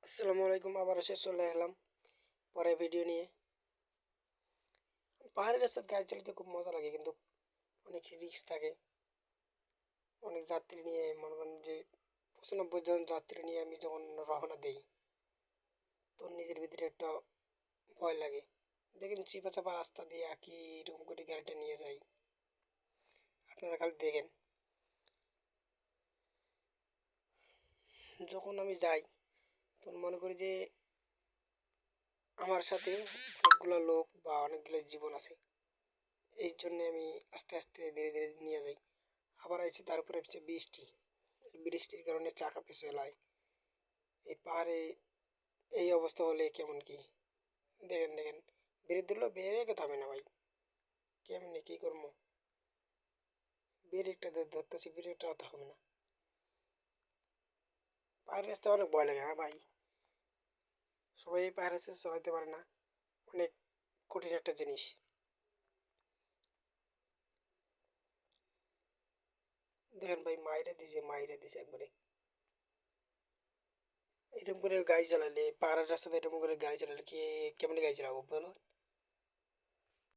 আসসালামু আলাইকুম। আবার এসে চলে এলাম পরের ভিডিও নিয়ে। পাহাড়ি রাস্তায় গাড়ি চালাতে খুব মজা লাগে, কিন্তু অনেক রিস্ক থাকে। অনেক যাত্রী নিয়ে, মনে করেন যে 95 জন যাত্রী নিয়ে আমি যখন রওনা দেই, তখন নিজের ভিতরে একটা ভয় লাগে। দেখেন চিপা চাপা রাস্তা দিয়ে কি রুম করে গাড়িটা নিয়ে যাই, আপনারা খালি দেখেন। যখন আমি যাই তখন মনে করি যে আমার সাথে অনেকগুলো লোক বা অনেকগুলো জীবন আছে, এই জন্য আমি আস্তে আস্তে ধীরে ধীরে নিয়ে যাই। আবার আছে তারপরে হচ্ছে বৃষ্টি। বৃষ্টির কারণে চাকা পিছলায়। এই পাহাড়ে এই অবস্থা হলে কেমন কি, দেখেন দেখেন, ব্রেক ধরলেও ব্রেকে থামে না ভাই। কেমনে কি করবো, ব্রেকটা ধরতেছি, ব্রেকটাও থামে না। পাহাড়ের রাস্তা অনেক ভয় লাগে। হ্যাঁ ভাই, সবাই এই পাহাড়ের রাস্তা চালাতে পারে না, অনেক কঠিন একটা জিনিস। দেখেন ভাই, মাইরে দিছে একবারে। এরকম করে গাড়ি চালালে, পাহাড়ের রাস্তাতে এরকম করে গাড়ি চালালে কি কেমনে গাড়ি চালাবো বলো?